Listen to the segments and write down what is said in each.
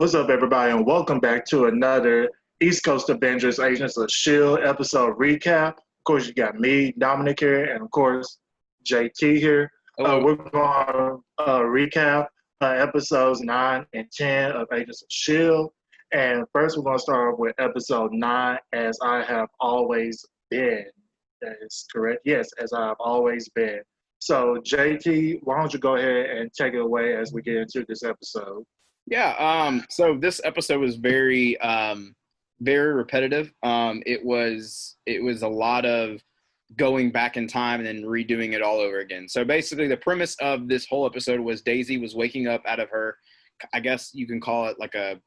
What's up, everybody, and welcome back to another East Coast Avengers Agents of S.H.I.E.L.D. episode recap. Of course, you got me, Dominic here, and of course, JT here. Hello. We're going to recap episodes 9 and 10 of Agents of S.H.I.E.L.D. And first, we're going to start with episode 9, As I Have Always Been. That is correct. Yes, As I Have Always Been. So, JT, why don't you go ahead and take it away as we get into this episode? Yeah. So this episode was very repetitive. It was a lot of going back in time and then redoing it all over again. So basically, the premise of this whole episode was Daisy was waking up out of her, I guess you can call it like a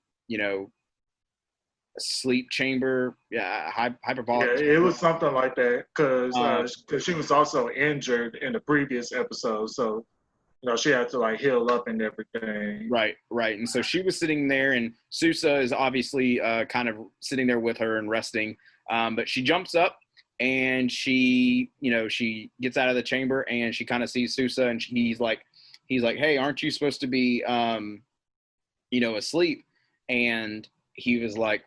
sleep chamber. Yeah, Yeah, hyperbolic. it was something like that Um, because she was also injured in the previous episode, so she had to like heal up and everything. right. And so she was sitting there, and Sousa is obviously kind of sitting there with her and resting. But she jumps up and she gets out of the chamber and she kind of sees Sousa, and he's like, hey, aren't you supposed to be, asleep? And he was like,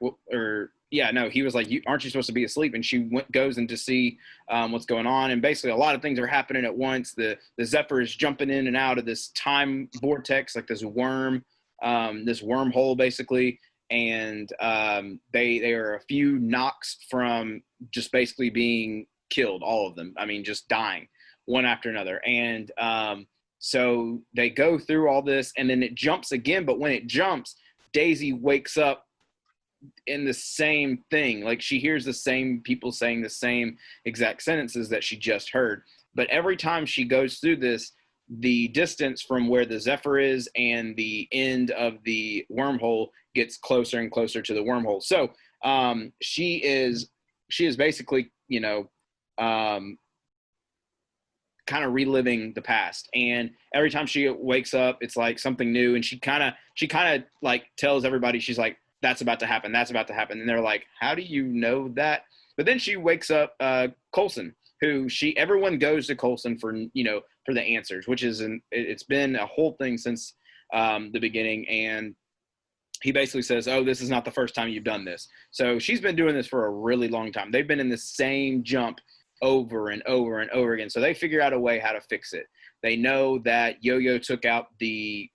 he was like, aren't you supposed to be asleep? And she goes in to see what's going on. And basically a lot of things are happening at once. The Zephyr is jumping in and out of this time vortex, like this wormhole basically. And they are a few knocks from just basically being killed, all of them. I mean, just dying one after another. And so they go through all this, and then it jumps again. But when it jumps, Daisy wakes up in the same thing. Like, she hears the same people saying the same exact sentences that she just heard. But every time she goes through this, the distance from where the Zephyr is and the end of the wormhole gets closer and closer to the wormhole. So she is basically, kind of reliving the past. And every time she wakes up, it's like something new. And she kind of like tells everybody, she's like, that's about to happen. And they're like, how do you know that? But then she wakes up Coulson, who everyone goes to Coulson for the answers, which it's been a whole thing since the beginning. And he basically says, oh, this is not the first time you've done this. So she's been doing this for a really long time. They've been in the same jump over and over and over again. So they figure out a way how to fix it. They know that Yo-Yo took out the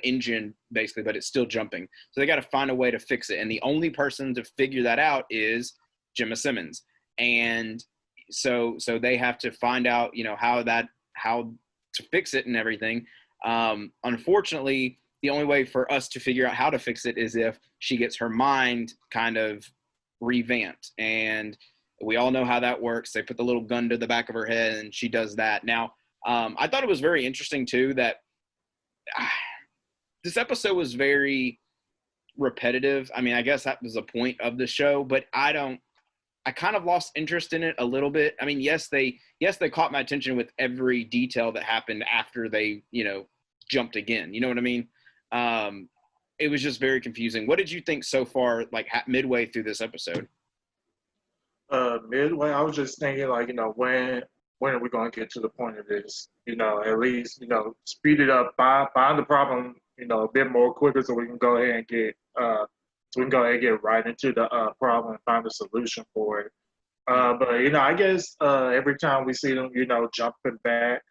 engine basically, but it's still jumping. So they got to find a way to fix it. And the only person to figure that out is Gemma Simmons. And so they have to find out, how to fix it and everything. Unfortunately, the only way for us to figure out how to fix it is if she gets her mind kind of revamped. And we all know how that works. They put the little gun to the back of her head and she does that. Now, I thought it was very interesting too that this episode was very repetitive. I mean, I guess that was the point of the show, but I kind of lost interest in it a little bit. I mean, yes, they caught my attention with every detail that happened after they, jumped again. You know what I mean? It was just very confusing. What did you think so far, like midway through this episode? Midway, I was just thinking, like, when are we going to get to the point of this? At least, speed it up, find the problem, a bit more quicker, so we can go ahead and get right into the problem and find a solution for it. But I guess every time we see them, jumping back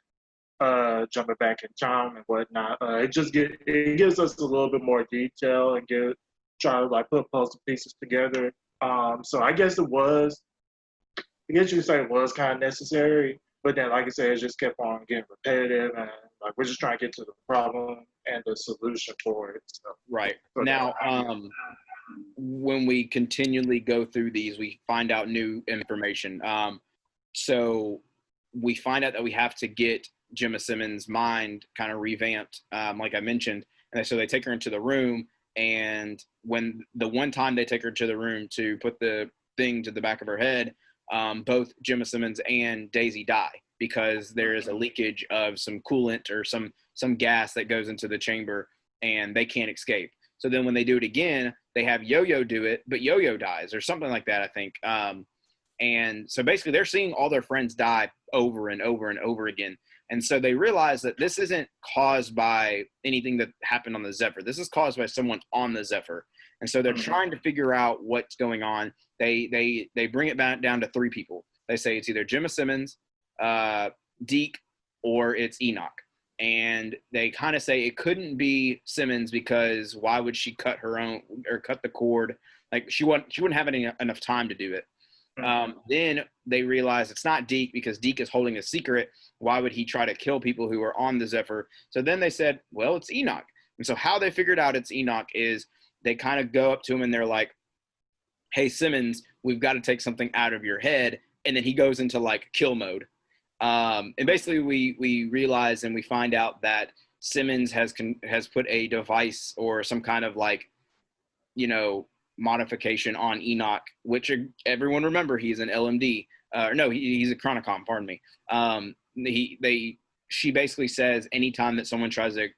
in time and whatnot, it gives us a little bit more detail and try to like put puzzle pieces together. So I guess you could say it was kind of necessary, but then, like I said, it just kept on getting repetitive, and like we're just trying to get to the problem and the solution for it. So, right now, when we continually go through these, we find out new information. So we find out that we have to get Gemma Simmons' mind kind of revamped, like I mentioned, and so they take her into the room. And when the one time they take her to the room to put the thing to the back of her head, both Gemma Simmons and Daisy die because there is a leakage of some coolant or some gas that goes into the chamber, and they can't escape. So then when they do it again, they have Yo-Yo do it, but Yo-Yo dies or something like that, I think. And so basically they're seeing all their friends die over and over and over again. And so they realize that this isn't caused by anything that happened on the Zephyr. This is caused by someone on the Zephyr. And so they're trying to figure out what's going on. They bring it back down to 3 people. They say it's either Gemma Simmons, Deke, or it's Enoch. And they kind of say it couldn't be Simmons because why would she cut her own or cut the cord? Like she wouldn't have enough time to do it. Then they realize it's not Deke because Deke is holding a secret. Why would he try to kill people who are on the Zephyr? So then they said, well, it's Enoch. And so how they figured out it's Enoch is they kind of go up to him and they're like, hey, Simmons, we've got to take something out of your head. And then he goes into like kill mode. And basically we realize and we find out that Simmons has put a device or some kind of like, modification on Enoch, which everyone remember he's an LMD. No, he's a Chronicom, pardon me. She basically says anytime that someone tries to,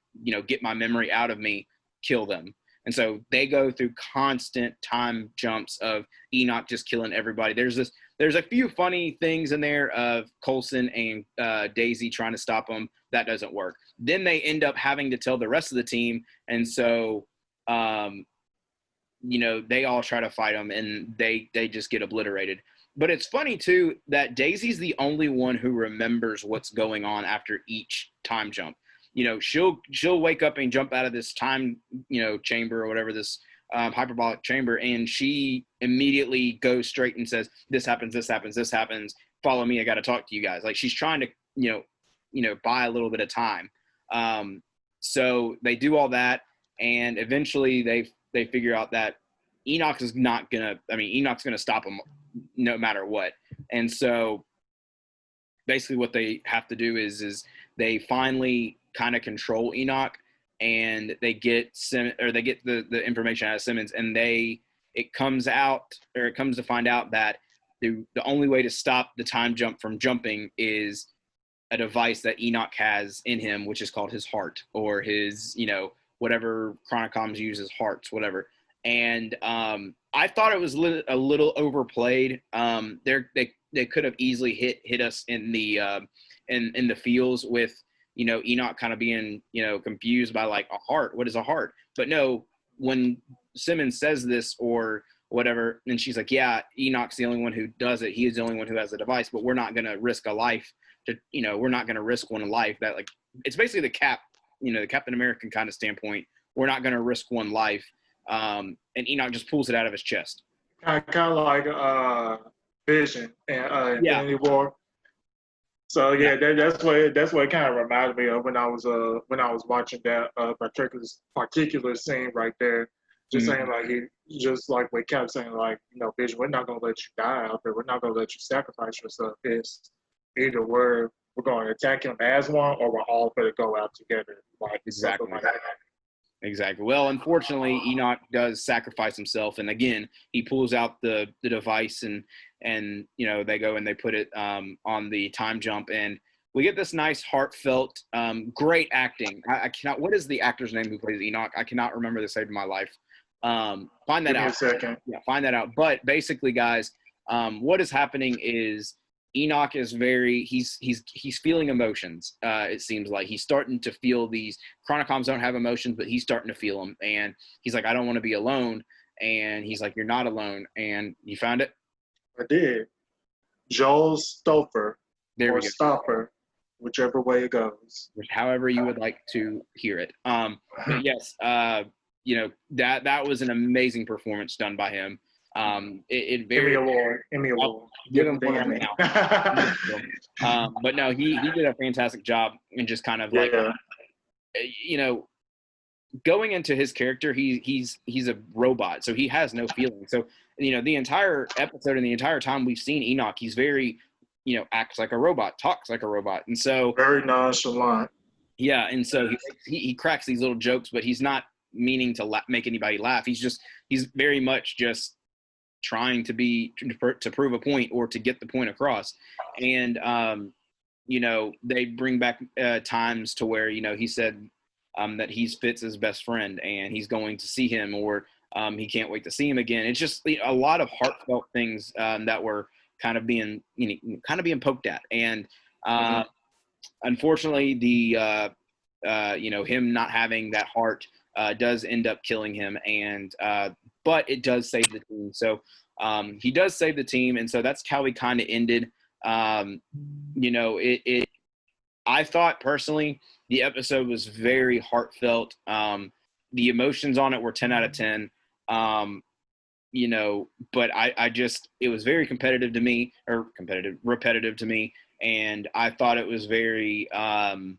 get my memory out of me, kill them. And so they go through constant time jumps of Enoch just killing everybody. There's a few funny things in there of Coulson and Daisy trying to stop him. That doesn't work. Then they end up having to tell the rest of the team. And so, they all try to fight him and they just get obliterated. But it's funny too that Daisy's the only one who remembers what's going on after each time jump. She'll wake up and jump out of this time, chamber or whatever, this hyperbolic chamber, and she immediately goes straight and says, this happens, this happens, this happens. Follow me. I got to talk to you guys. Like she's trying to, buy a little bit of time. So they do all that, and eventually they figure out that Enoch's going to stop him no matter what. And so basically what they have to do is they finally kind of control Enoch, and they get the information out of Simmons, and it comes to find out that the only way to stop the time jump from jumping is a device that Enoch has in him, which is called his heart, or his, whatever Chronicoms use as hearts, whatever. And I thought it was a little overplayed. They could have easily hit us in the feels with, Enoch kind of being, confused by like a heart. What is a heart? But no, when Simmons says this or whatever, and she's like, yeah, Enoch's the only one who does it. He is the only one who has the device, but we're not going to risk a life we're not going to risk one life. That like, it's basically the the Captain American kind of standpoint. We're not going to risk one life. And Enoch just pulls it out of his chest. Kind of like Vision and Infinity War. So yeah, that's what it kind of reminded me of when I was watching that particular scene right there. Just saying like just like what Cap saying like Vision, we're not gonna let you die out there. We're not gonna let you sacrifice yourself. It's either we're going to attack him as one, or we're all going to go out together. Like exactly. Like that. Exactly. Well, unfortunately, Enoch does sacrifice himself, and again, he pulls out the device, and they go and they put it on the time jump, and we get this nice, heartfelt, great acting. I cannot. What is the actor's name who plays Enoch? I cannot remember the save of my life. Find that out. Give me a second. Yeah, find that out. But basically, guys, what is happening is Enoch is he's feeling emotions. It seems like he's starting to feel these. Chronicoms don't have emotions, but he's starting to feel them. And he's like, I don't want to be alone. And he's like, you're not alone. And you found it? I did. Joel Stoffer. There or we go. Stoffer, whichever way it goes. However you would like to hear it. But yes, that was an amazing performance done by him. Emmy Award. Give him one right now. But no, he did a fantastic job, and just kind of like, going into his character, he's a robot, so he has no feeling. So the entire episode and the entire time we've seen Enoch, he's very, acts like a robot, talks like a robot, and so very nonchalant. Yeah, and so he cracks these little jokes, but he's not meaning to make anybody laugh. He's very much just trying to prove a point or to get the point across. And they bring back times to where he said that he's Fitz's best friend and he's going to see him, or he can't wait to see him again. It's just a lot of heartfelt things that were kind of being poked at. And unfortunately, him not having that heart does end up killing him, and but it does save the team. So he does save the team, and so that's how we kind of ended. I thought personally the episode was very heartfelt. The emotions on it were 10 out of 10. But I just, it was very repetitive to me. And I thought it was very, I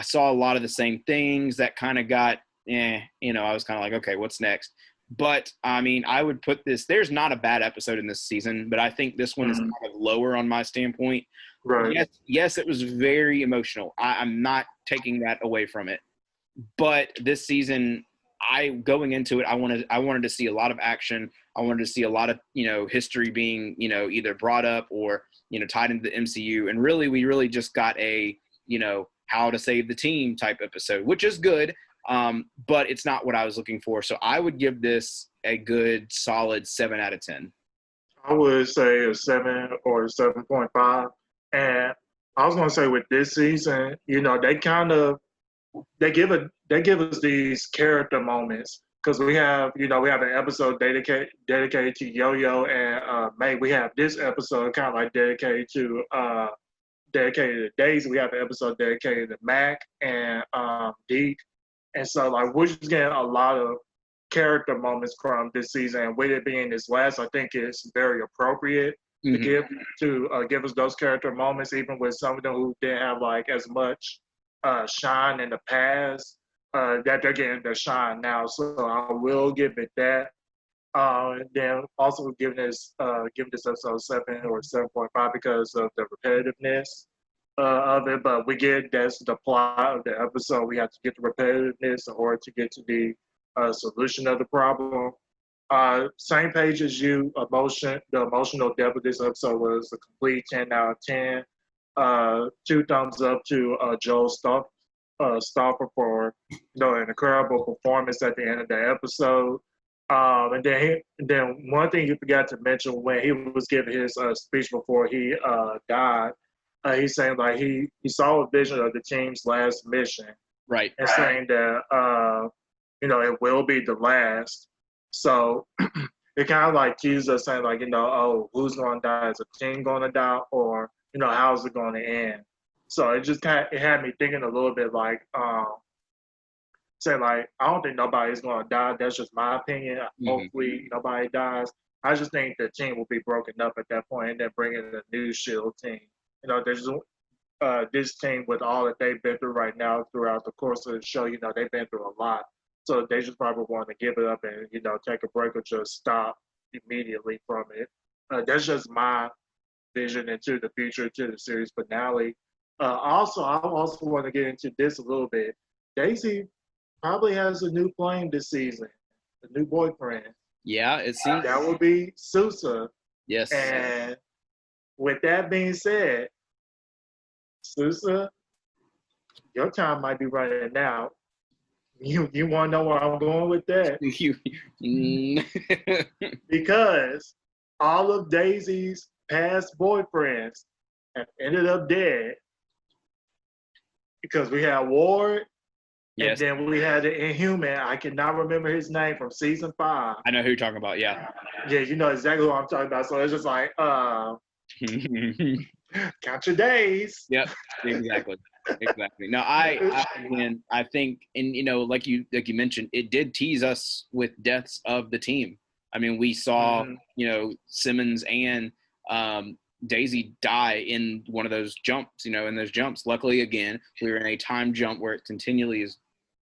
saw a lot of the same things that kind of got, I was kind of like, okay, what's next? But I mean, I would put this, there's not a bad episode in this season, but I think this one is kind of lower on my standpoint. Right. Yes, it was very emotional. I'm not taking that away from it. But this season, going into it, I wanted to see a lot of action. I wanted to see a lot of, history being, either brought up or, tied into the MCU. And really, we really just got a, how to save the team type episode, which is good. But it's not what I was looking for. So I would give this a good solid 7 out of 10. I would say a 7 or a 7.5. And I was gonna say with this season, they give us these character moments because we have an episode dedicated to Yo-Yo and May. We have this episode kind of like dedicated to Daisy. We have an episode dedicated to Mac and Deke, and so like we're just getting a lot of character moments from this season. And with it being this last, I think it's very appropriate to give us those character moments, even with some of them who didn't have like as much shine in the past, that they're getting their shine now. So I will give it that. And then also giving this episode 7 or 7.5 because of the repetitiveness of it. But that's the plot of the episode. We have to get the repetitiveness in order to get to the solution of the problem. Same page as you. The emotional depth of this episode was a complete 10 out of 10. 2 thumbs up to Joel Stauffer for an incredible performance at the end of the episode. And then one thing you forgot to mention when he was giving his speech before he died, he's saying like he saw a vision of the team's last mission, right? And saying that it will be the last. So it kind of like teases us saying like who's going to die? Is the team going to die, or how's it going to end? So it just it had me thinking a little bit like saying like I don't think nobody's going to die. That's just my opinion. Hopefully nobody dies. I just think the team will be broken up at that point, and then bring in a new S.H.I.E.L.D. team. There's this team with all that they've been through right now throughout the course of the show. They've been through a lot. So they just probably want to give it up and, take a break or just stop immediately from it. That's just my vision into the future, to the series finale. I also want to get into this a little bit. Daisy probably has a new flame this season, a new boyfriend. Yeah, it seems. That would be Sousa. Yes. And with that being said, Sousa, your time might be running out. You want to know where I'm going with that? Because all of Daisy's past boyfriends have ended up dead. Because we had Ward, yes, and then we had the Inhuman. I cannot remember his name from season 5. I know who you're talking about. Yeah. Yeah, you know exactly who I'm talking about. So it's just like, count your days. Yep, exactly. No, I think, and like you mentioned, it did tease us with deaths of the team. I mean, we saw Simmons and Daisy die in one of those jumps. In those jumps. Luckily, again, we were in a time jump where it continually is.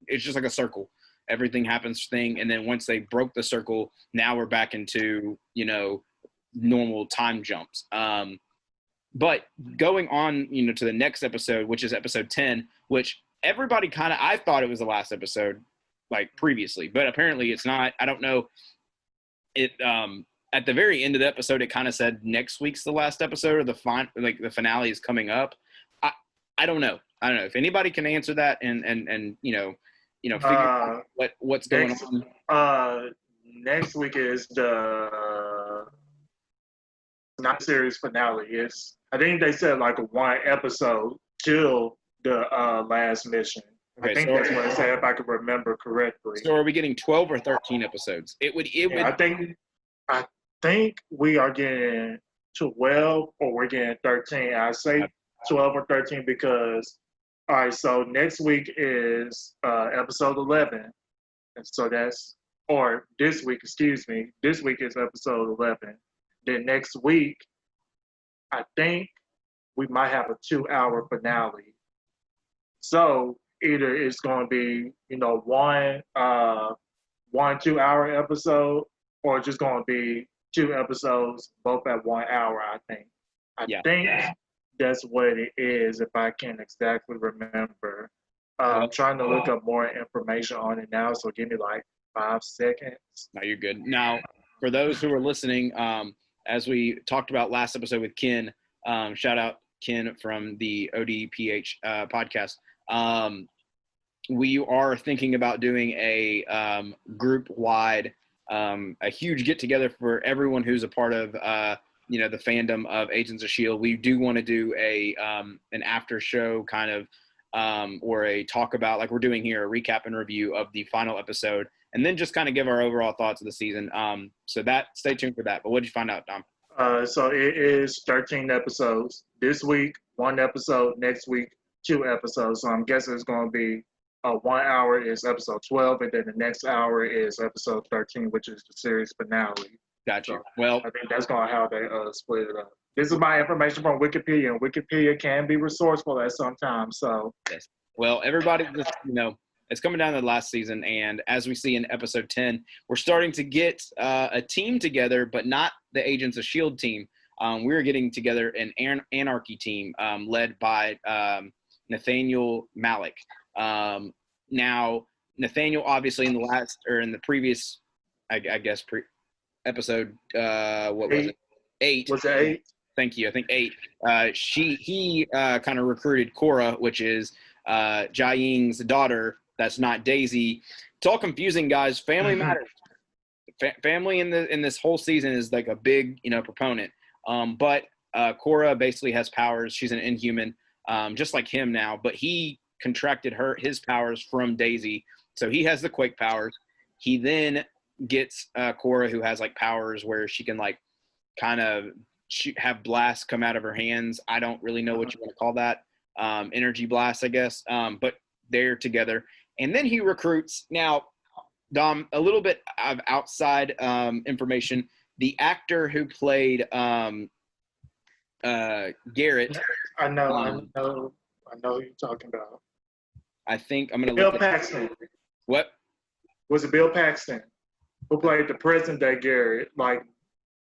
It's just like a circle. Everything happens and then once they broke the circle, now we're back into normal time jumps. But going on, to the next episode, which is episode 10, which everybody I thought it was the last episode, like previously, but apparently it's not. I don't know. It at the very end of the episode, it kind of said next week's the last episode, or the finale is coming up. I don't know. I don't know if anybody can answer that and figure out what's going on. Next week is not series finale. I think they said like a one episode till the last mission. Okay, I think that's what I said if I could remember correctly. So are we getting 12 or 13 episodes? I think we are getting 12 or we're getting 13. I say 12 or 13 because all right, so next week is episode 11. And so or this week, excuse me, this week is episode 11. Then next week, I think we might have a 2-hour finale. So either it's going to be, one 2-hour episode, or just going to be 2 episodes, both at 1 hour, I think. I think that's what it is, if I can exactly remember. I'm trying to look up more information on it now, so give me like 5 seconds. No, you're good. Now, for those who are listening, as we talked about last episode with Ken, shout out Ken from the ODPH podcast. We are thinking about doing a group-wide, a huge get-together for everyone who's a part of, the fandom of Agents of S.H.I.E.L.D. We do want to do an after-show kind of, or a talk about, like we're doing here, a recap and review of the final episode, and then just kind of give our overall thoughts of the season. So stay tuned for that. But what did you find out, Dom? So it is 13 episodes. This week, 1 episode. Next week, 2 episodes. So I'm guessing it's going to be 1 hour is episode 12, and then the next hour is episode 13, which is the series finale. Gotcha. So well, I think that's going to how they split it up. This is my information from Wikipedia, and Wikipedia can be resourceful at some time. So yes. Well, everybody, it's coming down to the last season, and as we see in episode 10, we're starting to get a team together, but not the Agents of S.H.I.E.L.D. team. We're getting together an Anarchy team led by Nathaniel Malik. Now, Nathaniel, obviously, in the previous, I guess, episode, what was it? 8. Was it 8? Thank you. I think 8. He kind of recruited Cora, which is Jia-Ying's daughter. That's not Daisy. It's all confusing, guys. Family matters. Family in this whole season is like a big, proponent. But Cora basically has powers. She's an Inhuman, just like him now. But he contracted his powers from Daisy, so he has the Quake powers. He then gets Cora, who has like powers where she can like kind of have blasts come out of her hands. I don't really know what you want to call that. Energy blast, I guess. But they're together. And then he recruits. Now, Dom, a little bit of outside information. The actor who played Garrett. I know who you're talking about. I think I'm going to Bill Paxton. What? Was it Bill Paxton who played the present day Garrett, like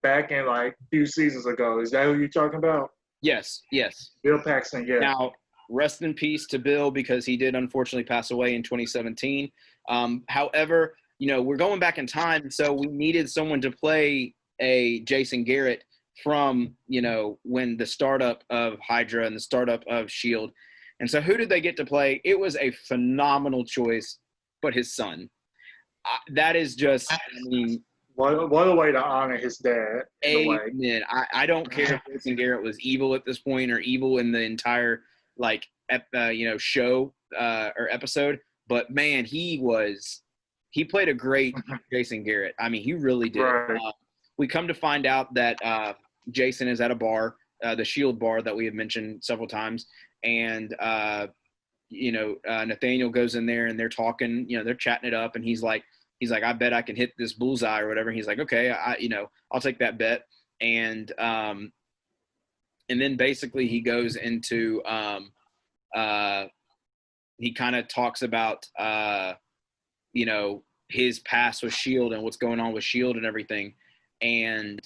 back in like a few seasons ago? Is that who you're talking about? Yes. Bill Paxton, yeah. Now, rest in peace to Bill, because he did unfortunately pass away in 2017. However, we're going back in time, so we needed someone to play a Jason Garrett from, when the startup of Hydra and the startup of S.H.I.E.L.D. And so who did they get to play? It was a phenomenal choice, but his son. That is just, what a way to honor his dad. Amen. I don't care if Jason Garrett was evil at this point or evil in the entire show or episode, but man, he played a great Jason Garrett. I mean, he really did. Right. We come to find out that Jason is at a bar, the S.H.I.E.L.D. bar that we have mentioned several times, and Nathaniel goes in there and they're talking, they're chatting it up, and he's like, I bet I can hit this bullseye or whatever. And he's like, okay, I'll take that bet. And then basically he goes into, he kind of talks about, his past with S.H.I.E.L.D. and what's going on with S.H.I.E.L.D. and everything. And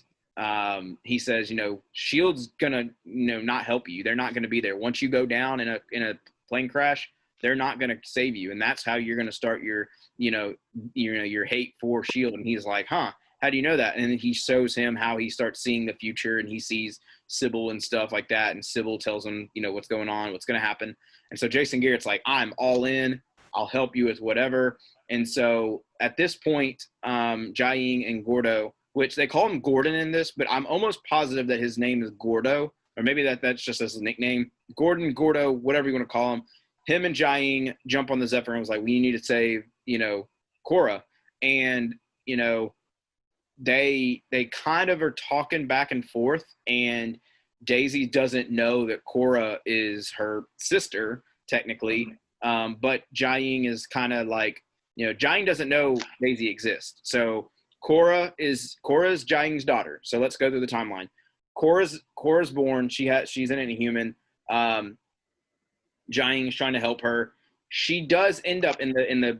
he says, S.H.I.E.L.D.'s gonna, not help you. They're not going to be there. Once you go down in a plane crash, they're not going to save you. And that's how you're going to start your hate for S.H.I.E.L.D. And he's like, how do you know that? And then he shows him how he starts seeing the future, and he sees Sybil and stuff like that. And Sybil tells him, what's going on, what's going to happen. And so Jason Garrett's like, I'm all in. I'll help you with whatever. And so at this point, Jia-Ying and Gordo which they call him Gordon in this, but I'm almost positive that his name is Gordo, or maybe that's just his nickname. Gordon, Gordo, whatever you want to call him. Him and Jiaying jump on the Zephyr and was like, we need to save, Korra. And, they kind of are talking back and forth, and Daisy doesn't know that Korra is her sister, technically. But Jiaying is kind of like, Jiaying doesn't know Daisy exists. So Korra is Jiaying's daughter. So let's go through the timeline. Korra's born. She's an inhuman. Jiaying is trying to help her. She does end up in the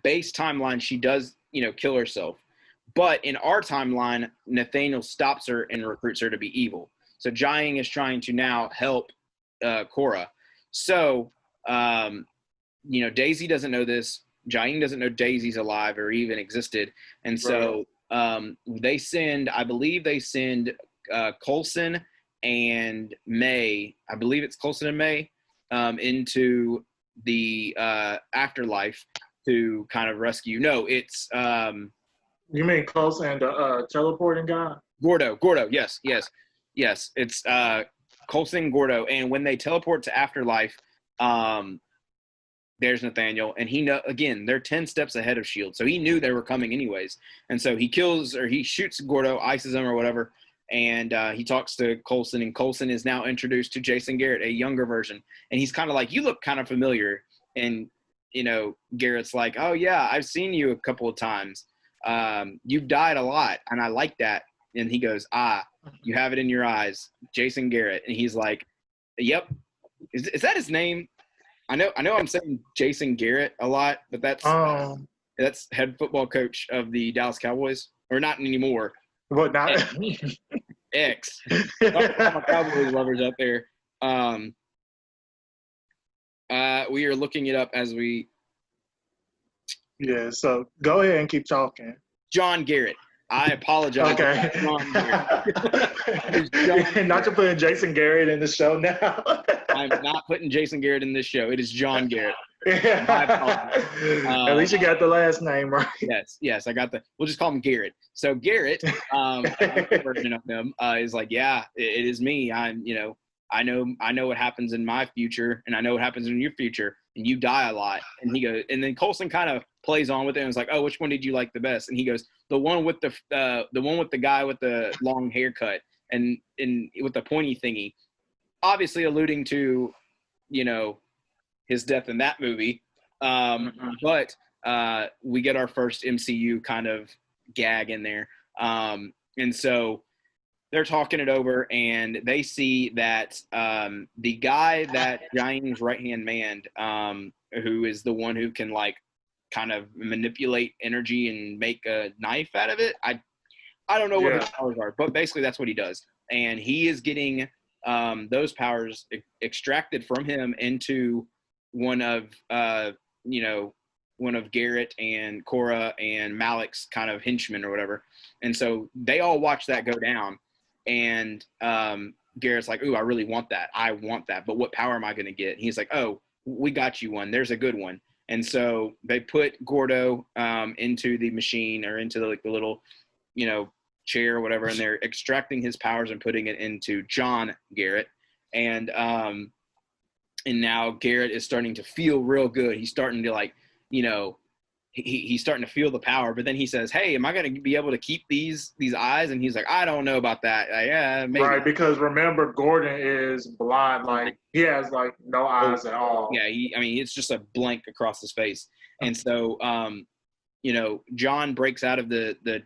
base timeline. She does, kill herself. But in our timeline, Nathaniel stops her and recruits her to be evil. So Jiaying is trying to now help Korra. So, Daisy doesn't know this. Jiaying doesn't know Daisy's alive or even existed. And so I believe they send Coulson and May, I believe it's Coulson and May, into the afterlife to kind of rescue. No, it's you mean Coulson and the teleporting guy? Gordo, yes. It's Coulson and Gordo, and when they teleport to afterlife, there's Nathaniel, and they're 10 steps ahead of S.H.I.E.L.D., so he knew they were coming anyways, and so he shoots Gordo, ices him or whatever, and he talks to Coulson, and Coulson is now introduced to Jason Garrett, a younger version, and he's kind of like, you look kind of familiar, and Garrett's like, oh yeah, I've seen you a couple of times. You've died a lot, and I like that. And he goes, you have it in your eyes, Jason Garrett. And he's like, yep. Is that his name? I know I'm saying Jason Garrett a lot, but that's head football coach of the Dallas Cowboys, or not anymore. What, not X. My Cowboys lovers out there. We are looking it up as we. Yeah, so go ahead and keep talking. John Garrett. I apologize. Okay. John Garrett. Not to put Jason Garrett in the show now. I'm not putting Jason Garrett in this show. It is John Garrett. At least you got the last name right. Yes, I got we'll just call him Garrett. So Garrett, a version of him, is like, yeah, it is me. I know what happens in my future, and I know what happens in your future, and you die a lot. And he goes, and then Coulson kind of plays on with it and was like, oh, which one did you like the best? And he goes, the one with the guy with the long haircut and with the pointy thingy, obviously alluding to, his death in that movie. But we get our first MCU kind of gag in there. And so they're talking it over, and they see that the guy that Jiaying's right-hand man, who is the one who can kind of manipulate energy and make a knife out of it. I don't know what his powers are, but basically that's what he does. And he is getting those powers extracted from him into one of Garrett and Korra and Malik's kind of henchmen or whatever. And so they all watch that go down. And Garrett's like, ooh, I really want that. I want that. But what power am I going to get? And he's like, oh, we got you one. There's a good one. And so they put Gordo into the machine, or into the little, chair or whatever, and they're extracting his powers and putting it into John Garrett. And now Garrett is starting to feel real good. He's starting to he's starting to feel the power. But then he says, hey, am I going to be able to keep these eyes? And he's like, I don't know about that. Yeah, maybe. Right, because remember, Gordon is blind. He has no eyes at all. Yeah, it's just a blank across his face. And so, John breaks out of the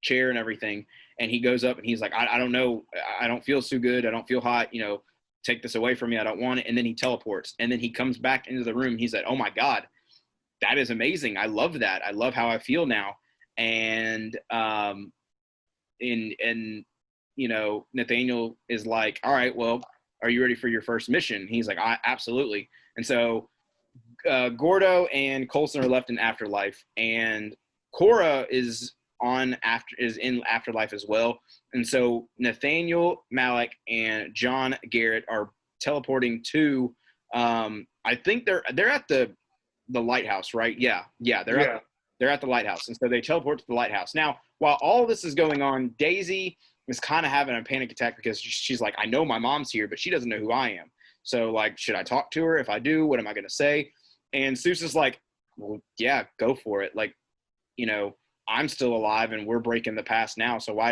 chair and everything, and he goes up and he's like, I don't know. I don't feel so good. I don't feel hot. Take this away from me. I don't want it. And then he teleports, and then he comes back into the room. He's like, oh my God, that is amazing. I love that. I love how I feel now. And Nathaniel is like, all right, well, are you ready for your first mission? He's like, absolutely. And so Gordo and Coulson are left in Afterlife, and Korra is in Afterlife as well. And so Nathaniel, Malik, and John Garrett are teleporting to I think they're at the lighthouse, right? Yeah, they're They're at the lighthouse. And so they teleport to the lighthouse. Now, while all this is going on, Daisy is kind of having a panic attack because she's like, I know my mom's here, but she doesn't know who I am. So, like, should I talk to her? If I do, what am I going to say? And Seuss is like, well, yeah, go for it. Like, you know, I'm still alive and we're breaking the past now. So why,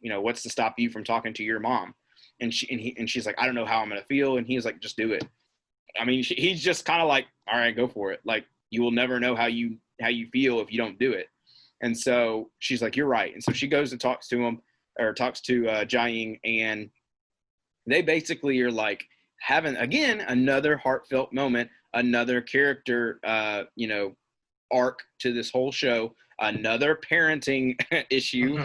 you know, what's to stop you from talking to your mom? And she's like, I don't know how I'm going to feel. And he's like, just do it. I mean, he's just kind of like, all right, go for it. Like, you will never know how you feel if you don't do it. And so she's like, you're right. And so she goes and talks to him, or talks to Jiaying, and they basically are like having, again, another heartfelt moment, another character, you know, arc to this whole show, another parenting issue.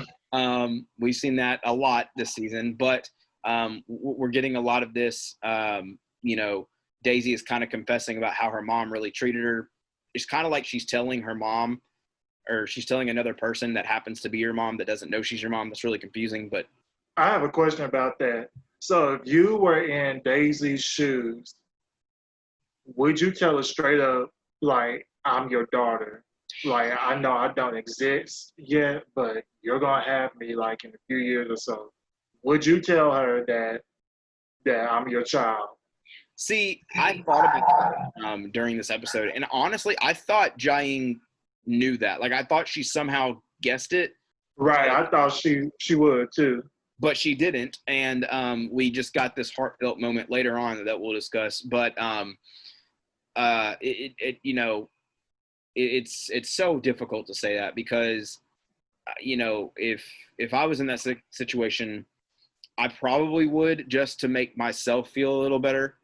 We've seen that a lot this season, but we're getting a lot of this. You know, Daisy is kind of confessing about how her mom really treated her. It's kind of like she's telling her mom, or she's telling another person that happens to be your mom that doesn't know she's your mom. That's really confusing. But I have a question about that. So if you were in Daisy's shoes, would you tell her straight up, like, I'm your daughter? Like, I know I don't exist yet, but you're gonna have me like in a few years or so. Would you tell her that I'm your child? see, I thought about that during this episode, and honestly, I thought Jiaying knew that. Like, I thought she somehow guessed it, Right. I thought she would too. but she didn't. And we just got this heartfelt moment later on that we'll discuss. But you know, it's so difficult to say that because, you know, if I was in that situation, I probably would, just to make myself feel a little better.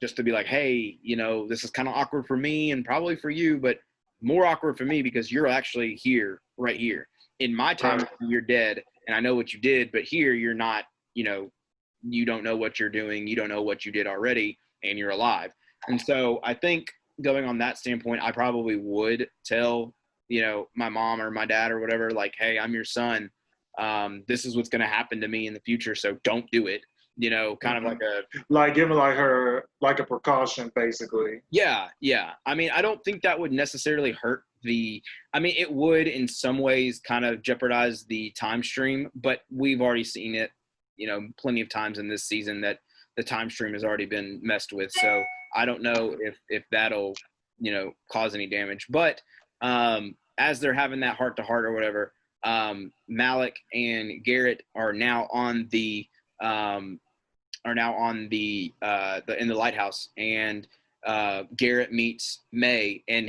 Just to be like, hey, you know, this is kind of awkward for me and probably for you, but more awkward for me because you're actually here, right here. In my time, Right. you're dead, and I know what you did, but here you're not, you know, you don't know what you're doing. You don't know what you did already, and you're alive. And so I think, going on that standpoint, I probably would tell, you know, my mom or my dad or whatever, like, hey, I'm your son. This is what's going to happen to me in the future, so don't do it. You know, kind of like a, Like giving like her like a precaution, basically. yeah. I mean, I don't think that would necessarily hurt I mean, it would in some ways kind of jeopardize the time stream, but we've already seen it, you know, plenty of times in this season that the time stream has already been messed with. So I don't know if that'll, you know, cause any damage. But as they're having that heart to heart or whatever, Malik and Garrett are now on the in the lighthouse, and Garrett meets May, and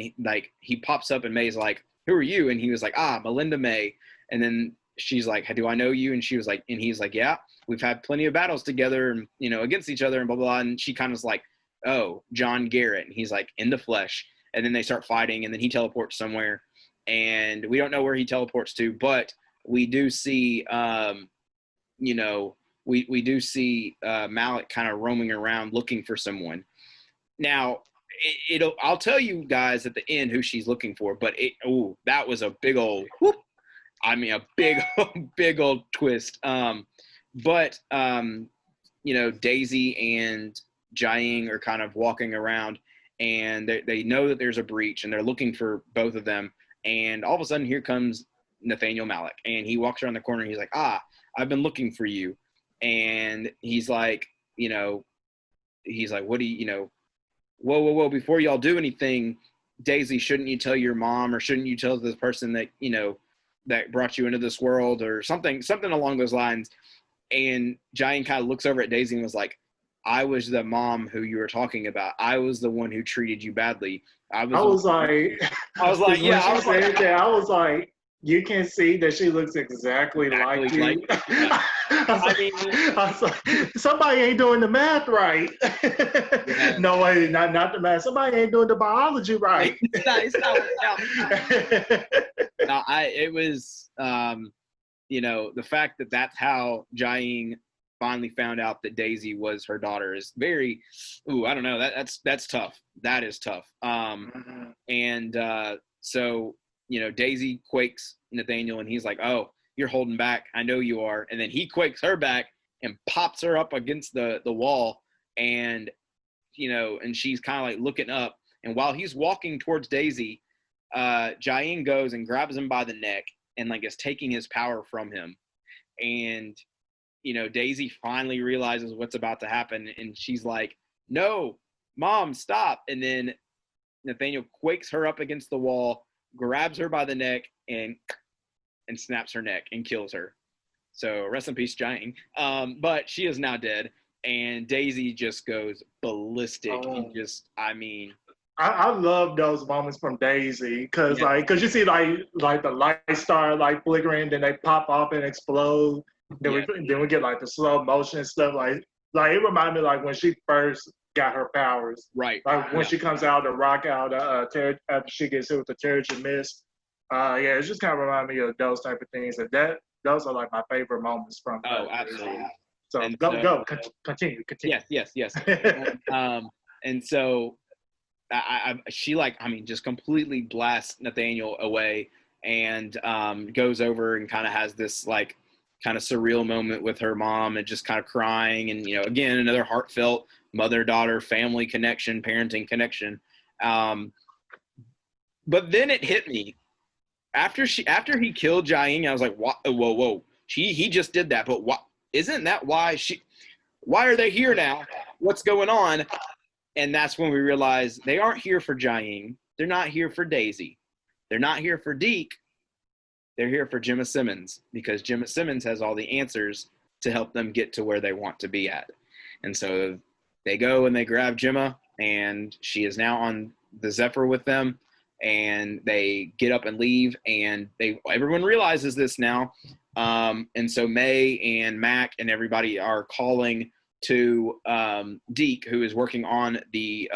he pops up, and May's like, who are you? And he was like, Melinda May. And then she's like, do I know you? And she was like, and he's like, yeah, we've had plenty of battles together and, you know, against each other and blah, blah, blah. And she kind of is like, oh, John Garrett. And he's like, in the flesh. And then they start fighting, and then he teleports somewhere, and we don't know where he teleports to, but we do see, you know, we do see Malik kind of roaming around looking for someone. Now, I'll tell you guys at the end who she's looking for, but that was a big old whoop. I mean, a big old twist. But you know, Daisy and Jiaying are kind of walking around, and they know that there's a breach, and they're looking for both of them. And all of a sudden, here comes Nathaniel Malik, and he walks around the corner, and he's like, I've been looking for you. And he's like, you know, what do you know, whoa, before y'all do anything, Daisy, shouldn't you tell your mom, or shouldn't you tell this person that, you know, that brought you into this world, or something along those lines. And Jiaying kind of looks over at Daisy and was like, I was the mom who you were talking about. I was the one who treated you badly. I was like, yeah. I was like, you can see that she looks exactly like you. Yeah. I was like, somebody ain't doing the math right. Yeah. No way, not the math. Somebody ain't doing the biology right. It's not no, it was, you know, the fact that that's how Jiaying finally found out that Daisy was her daughter is very, I don't know. That's tough. That is tough. And so, you know, Daisy quakes Nathaniel, and he's like, oh, you're holding back. I know you are. And then he quakes her back and pops her up against the wall. And, you know, and she's kind of like looking up. And while he's walking towards Daisy, Jiang goes and grabs him by the neck and like is taking his power from him. And, Daisy finally realizes what's about to happen. And she's like, no, Mom, stop. And then Nathaniel quakes her up against the wall, grabs her by the neck, and snaps her neck and kills her. So rest in peace, Jiang. But she is now dead. And Daisy just goes ballistic. I love those moments from Daisy because Yeah. cause you see like the light star like flickering, then they pop off and explode. Then we get like the slow motion and stuff like it reminded me like when she first got her powers. Right. Like when she comes out of the rock out after she gets hit with the Terrigen Mist. It's just kind of remind me of those type of things. And those are like my favorite moments from. Absolutely. So continue. Yes. And so she just completely blasts Nathaniel away and goes over and kind of has this like kind of surreal moment with her mom and just kind of crying. And, again, another heartfelt mother-daughter family connection, parenting connection. But then it hit me. After he killed Jiang, I was like, what? Whoa. He just did that. But what? Isn't that why are they here now? What's going on? And that's when we realize they aren't here for Jiang. They're not here for Daisy. They're not here for Deke. They're here for Gemma Simmons because Gemma Simmons has all the answers to help them get to where they want to be at. And so they go and they grab Gemma, and she is now on the Zephyr with them, and they get up and leave, and everyone realizes this now. And so May and Mac and everybody are calling to Deke, who is working on the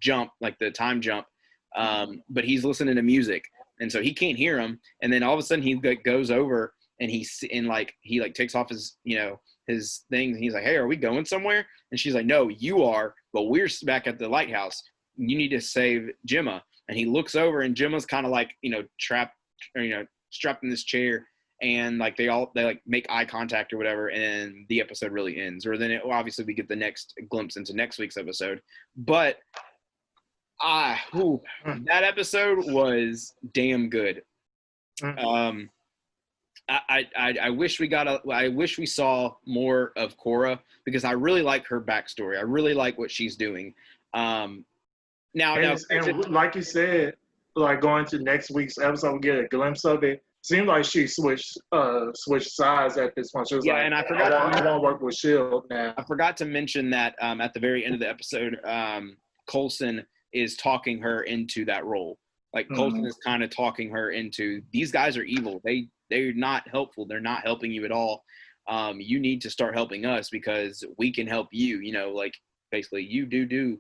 jump, like the time jump, but he's listening to music, and so he can't hear him. And then all of a sudden he goes over and he takes off his his things, and he's like, "Hey, are we going somewhere?" And she's like, "No, you are, but we're back at the lighthouse. You need to save Gemma." And he looks over, and Gemma's kind of like trapped, or strapped in this chair. And like they like make eye contact or whatever, and the episode really ends. Or then obviously we get the next glimpse into next week's episode. But that episode was damn good. I wish we saw more of Cora because I really like her backstory. I really like what she's doing. And like you said, like going to next week's episode, we get a glimpse of it. Seemed like she switched sides at this point. She was and I forgot I want to work with S.H.I.E.L.D. now. I forgot to mention that at the very end of the episode, Coulson is talking her into that role. Like Coulson is kind of talking her into, these guys are evil. They're not helpful. They're not helping you at all. You need to start helping us because we can help you. Like basically you do.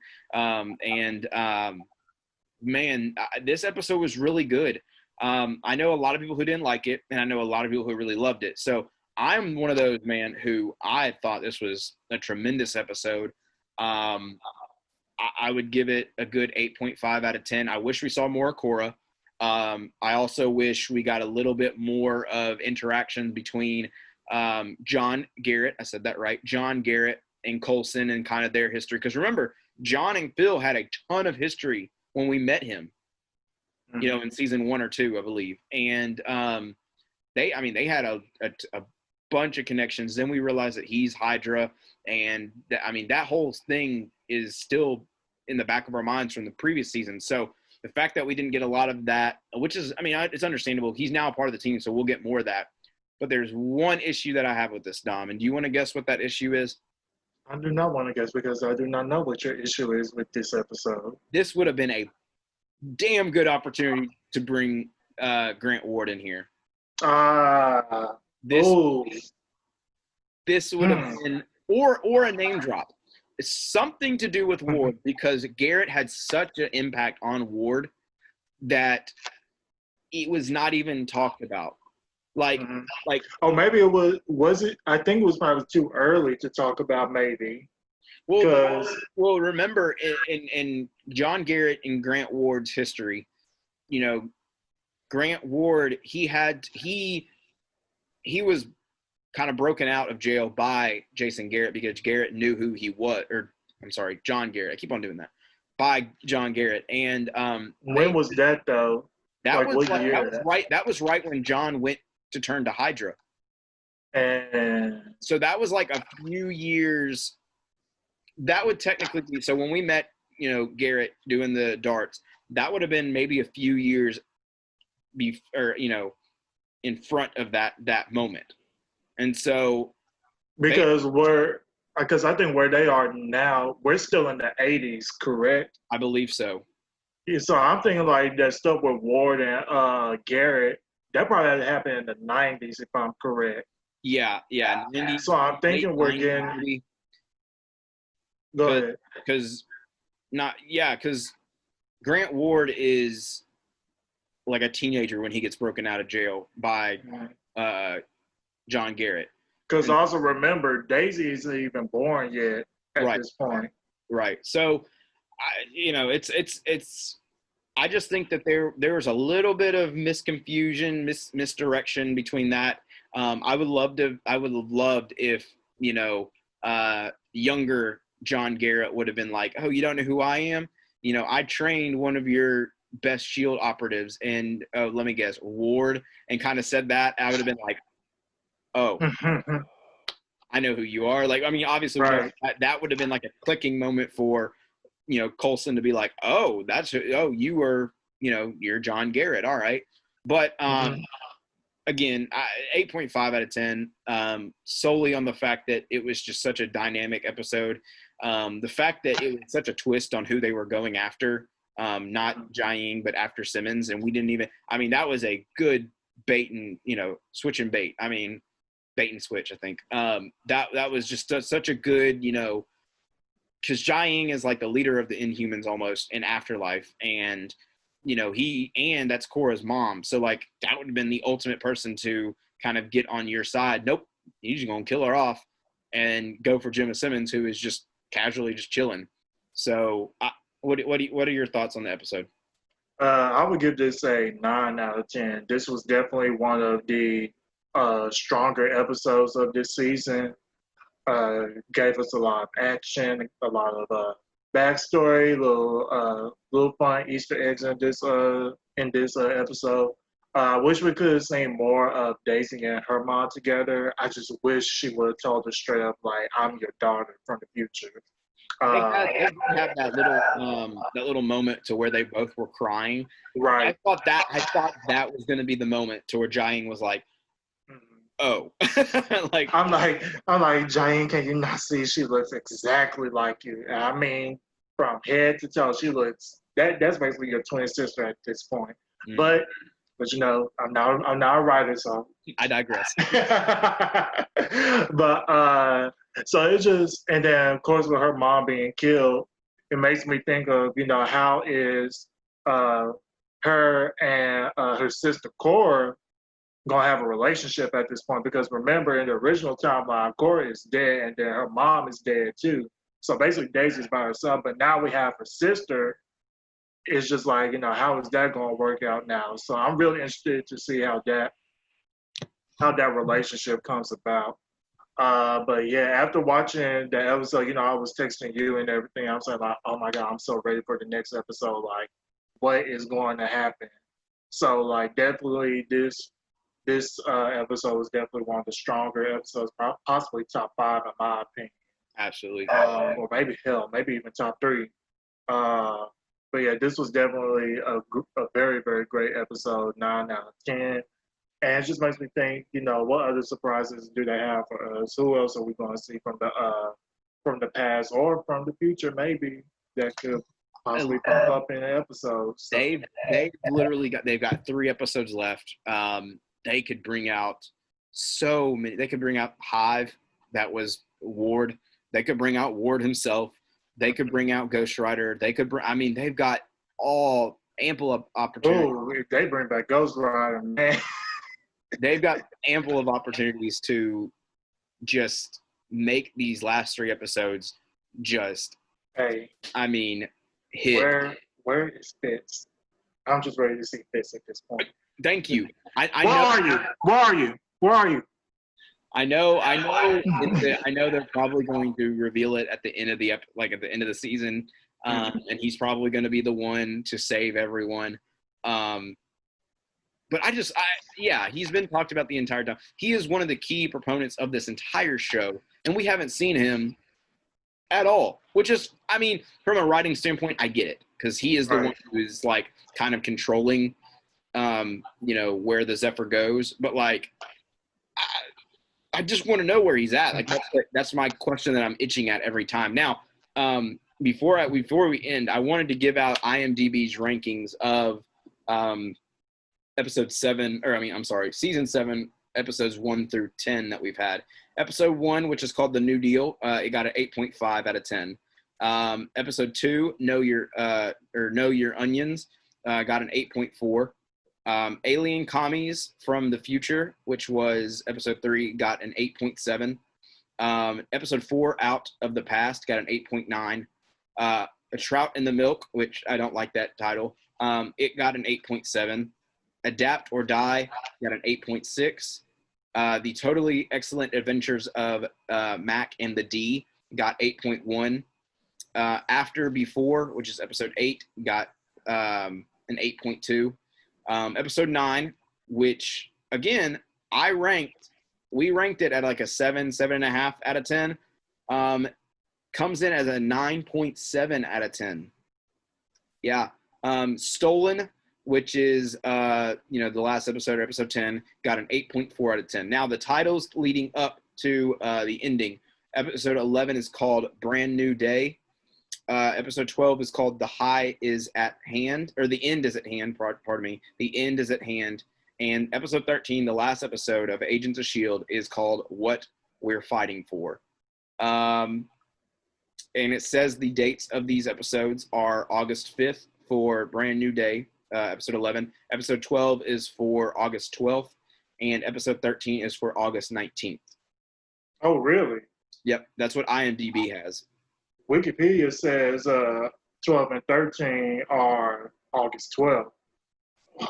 Man, this episode was really good. I know a lot of people who didn't like it, and I know a lot of people who really loved it. So I'm one of those, man, who I thought this was a tremendous episode. I would give it a good 8.5 out of 10. I wish we saw more Cora. I also wish we got a little bit more of interaction between John Garrett. I said that right. John Garrett and Coulson and kind of their history. Because remember, John and Phil had a ton of history when we met him. In season 1 or 2, I believe. And they had a bunch of connections. Then we realized that he's Hydra. And that whole thing is still in the back of our minds from the previous season. So the fact that we didn't get a lot of that, which is, it's understandable. He's now a part of the team, so we'll get more of that. But there's one issue that I have with this, Dom. And do you want to guess what that issue is? I do not want to guess because I do not know what your issue is with this episode. This would have been a damn good opportunity to bring Grant Ward in here. This would have been, or a name drop. It's something to do with Ward because Garrett had such an impact on Ward that it was not even talked about. Maybe it was it? I think it was probably too early to talk about. Maybe. Well, remember in John Garrett and Grant Ward's history, Grant Ward, he was kind of broken out of jail by Jason Garrett because Garrett knew who he was, John Garrett. I keep on doing that. by John Garrett. And when was that though? That Like was what year? that was right when John went to turn to Hydra. And So that was like a few years. That would technically be, so when we met, Garrett doing the darts, that would have been maybe a few years in front of that moment. And so because I think where they are now, we're still in the 80s, correct? I believe so. Yeah, so I'm thinking like that stuff with Ward and Garrett, that probably happened in the 90s, if I'm correct. Yeah. 90s, so I'm thinking we're getting. Go ahead. Because Grant Ward is like a teenager when he gets broken out of jail by John Garrett. Because also remember, Daisy isn't even born yet at this point. Right. So, it's. I just think that there was a little bit of misdirection between that. I would have loved if younger John Garrett would have been like, "Oh, you don't know who I am? I trained one of your best S.H.I.E.L.D. operatives, and let me guess, Ward," and kind of said that. I would have been like, "Oh, I know who you are." Like, I mean, obviously, right. that would have been like a clicking moment for, Coulson to be like, "Oh, you were, you're John Garrett. All right." But, again, 8.5 out of 10, solely on the fact that it was just such a dynamic episode. The fact that it was such a twist on who they were going after, not Jiang, but after Simmons. And we didn't even, that was a good bait and, switch and bait. Bait and switch, I think. That was just such a good, because Jiang is like the leader of the Inhumans almost in Afterlife. And, and that's Korra's mom. So like that would have been the ultimate person to kind of get on your side. Nope. He's just going to kill her off and go for Gemma Simmons, who is just casually just chilling. So what are your thoughts on the episode? I would give this a 9 out of 10. This was definitely one of the stronger episodes of this season. Gave us a lot of action, a lot of backstory, little fun Easter eggs in this episode. Wish we could have seen more of Daisy and her mom together. I just wish she would have told her straight up, like, "I'm your daughter from the future." They have that little moment to where they both were crying. Right. I thought that was going to be the moment to where Jiang was like, "Oh," like I'm like, Jiang, can you not see she looks exactly like you? From head to toe, she looks that's basically your twin sister at this point. Mm. But I'm not a writer, so I digress. But so it just, and then of course with her mom being killed, it makes me think of how is her and her sister Korra gonna have a relationship at this point, because remember in the original timeline, Korra is dead and then her mom is dead too. So basically Daisy's by herself, but now we have her sister. It's just like, how is that gonna work out now? So I'm really interested to see how that relationship comes about. But yeah, after watching the episode, I was texting you and everything. I was like, oh my God, I'm so ready for the next episode. Like, what is going to happen? So like definitely this episode was definitely one of the stronger episodes, possibly top 5 in my opinion. Absolutely. Or maybe even top 3. But yeah, this was definitely a very, very great episode, 9 out of 10. And it just makes me think, what other surprises do they have for us? Who else are we going to see from the past or from the future, maybe, that could possibly pop up in an episode? So. They've got 3 episodes left. They could bring out so many. They could bring out Hive, that was Ward. They could bring out Ward himself. They could bring out Ghost Rider. They've got all ample opportunities. Oh, if they bring back Ghost Rider, man. They've got ample of opportunities to just make these last 3 episodes just, hit. Where is Fitz? I'm just ready to see Fitz at this point. Thank you. Where are you? I know. I know they're probably going to reveal it at the end of the season. and he's probably going to be the one to save everyone. But he's been talked about the entire time. He is one of the key proponents of this entire show, and we haven't seen him at all, which is, I mean, from a writing standpoint, I get it, because he is the one who is, like, kind of controlling, where the Zephyr goes. But, like, I just want to know where he's at. Like, that's my question that I'm itching at every time. Now, before we end, I wanted to give out IMDb's rankings of season 7, episodes 1 through 10 that we've had. Episode 1, which is called The New Deal, it got an 8.5 out of 10. Episode 2, Know Your Onions, got an 8.4. Alien Commies from the Future, which was episode 3, got an 8.7. Episode 4, Out of the Past, got an 8.9. A Trout in the Milk, which I don't like that title, it got an 8.7. Adapt or Die got an 8.6. The Totally Excellent Adventures of Mac and the D got 8.1. After Before, which is episode 8, got an 8.2. Episode 9, which, again, we ranked it at like a 7.5 out of 10, comes in as a 9.7 out of 10. Yeah. Stolen, which is, the last episode, or episode 10, got an 8.4 out of 10. Now, the titles leading up to the ending, episode 11 is called Brand New Day. Episode 12 is called The High is at Hand, or The End is at Hand, pardon me. The End is at Hand. And episode 13, the last episode of Agents of S.H.I.E.L.D, is called What We're Fighting For. And it says the dates of these episodes are August 5th for Brand New Day, episode 11. Episode 12 is for August 12th, and episode 13 is for August 19th. Oh, really? Yep, that's what IMDb has. Wikipedia says 12 and 13 are August 12th.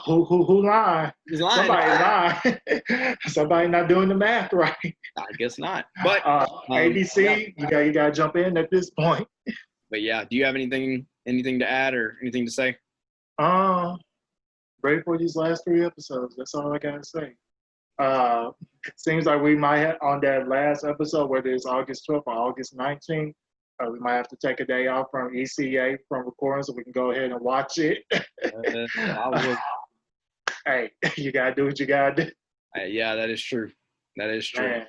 Who lying? He's lying. Somebody lying. Somebody not doing the math right. I guess not. But ABC, yeah. you gotta jump in at this point. But yeah, do you have anything to add or anything to say? Ready for these last 3 episodes. That's all I gotta say. Seems like we might have, on that last episode, whether it's August 12th or August 19th, we might have to take a day off from ECA from recording so we can go ahead and watch it. Hey, you gotta do what you gotta do. Yeah, that is true. That is true. Man.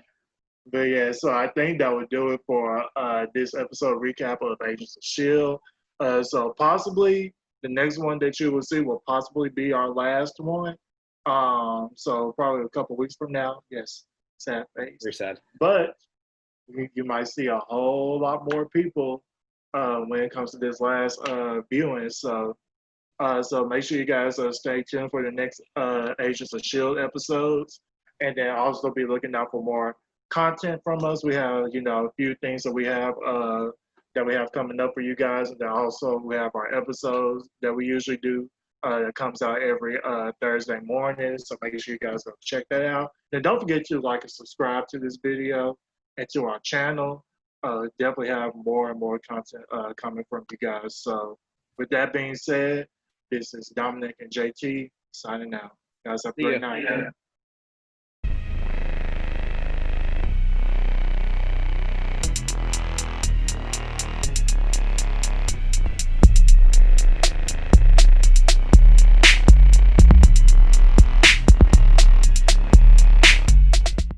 But yeah, so I think that would do it for this episode recap of Agents of S.H.I.E.L.D. So possibly the next one that you will see will possibly be our last one. So probably a couple weeks from now. Yes, sad face. Very sad. But you might see a whole lot more people when it comes to this last viewing. So make sure you guys stay tuned for the next Agents of S.H.I.E.L.D. episodes, and then also be looking out for more content from us. We have a few things that we have coming up for you guys, and then also we have our episodes that we usually do that comes out every Thursday morning. So make sure you guys go check that out. And don't forget to like and subscribe to this video and to our channel. Definitely have more and more content coming from you guys. So with that being said, this is Dominic and JT signing out. Guys, have a great night.